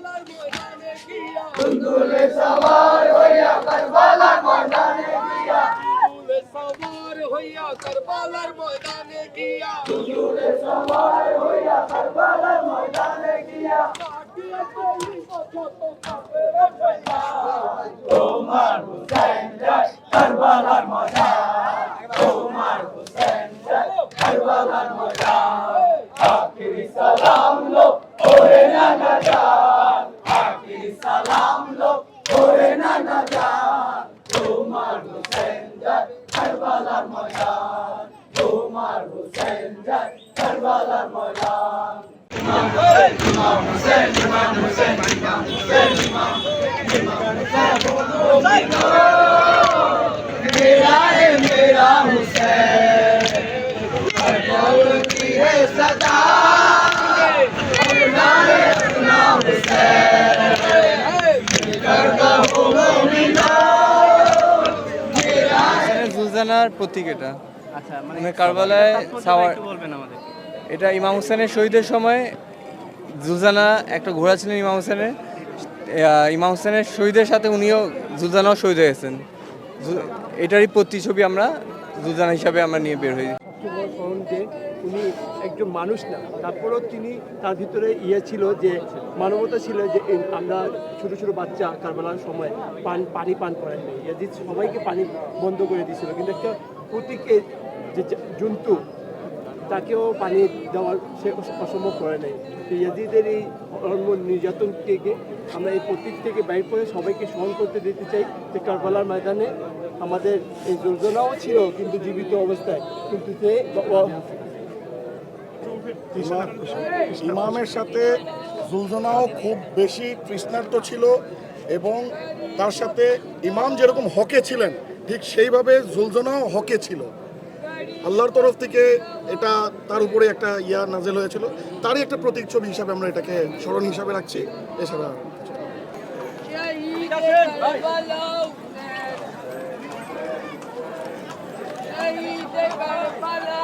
কারবালার ময়দানে গিয়া দুলদুলে সওয়ার হইয়া কারবালার ময়দানে গিয়া দুলদুলে সওয়ার হইয়া কারবালার ময়দানে গিয়া দুলদুলে সওয়ার হইয়া কারবালার ময়দানে গিয়া কাটিয়া চল্লিশ শত কাফের শয়তান তোমার হুসাইন যায় কারবালার ময়দান তোমার হুসাইন যায় কারবালার ময়দান আখিরি সালাম লো ওরে নানা জান আখিরি সালাম লো ওরে নানা জান তোমার হুসাইন যায় কারবালার ময়দান তোমার হুসাইন যায় কারবালার ময়দান ইমাম হুসাইন ইমাম হুসাইন ইমাম হুসাইন ইমাম मेरा है मेरा हुसैन कौन की है सदा अपना है अपना हुसैन करता हूँ मोमिना मेरा है জুলজানার প্রতীক এটা। আচ্ছা মানে কারবালায় সাওয়ার বলবেন আমাদের। এটা ইমাম হোসেনের শহীদের সময় জুলজানা একটা ঘোড়া ছিলেন ইমাম হোসেনের। ইমাম হোসেনের শহীদের সাথে উনিও জুলজানাও শহীদ হয়েছেন। এটারই প্রতিছবি আমরা জুলজানা হিসাবে আমরা নিয়ে বের হই। কারণ যে উনি একজন মানুষ না, তারপরেও তিনি তার ভিতরে ছিল যে মানবতা ছিল, যে আমরা ছোটো ছোটো বাচ্চা কারবালার সময় পানি পান করেন নেই, ইয়াজিদ সবাইকে পানি বন্ধ করে দিয়েছিল, কিন্তু একটা প্রতীকের যে জন্তু তাকেও পানি দেওয়ার সে অসম্ভব করে নেই। ইয়াজিদের এই নির্যাতন থেকে আমরা এই প্রতীক থেকে বাইর করে সবাইকে স্মরণ করতে দিতে চাই যে কারবালার ময়দানে আমাদের এই জুলজানাও ছিল কিন্তু জীবিত অবস্থায়, কিন্তু সে ইমামের সাথে জুলজানাও খুব বেশি তৃষ্ণার্ত ছিল এবং তার সাথে ইমাম যেরকম হকে ছিলেন ঠিক সেইভাবে জুলজানাও হকে ছিল। আল্লাহর তরফ থেকে এটা তার উপরে একটা নাজেল হয়েছিল, তারই একটা প্রতীক ছবি হিসাবে আমরা এটাকে স্মরণ হিসাবে রাখছি। এছাড়া শহীদ কারবালা শহীদ কারবালা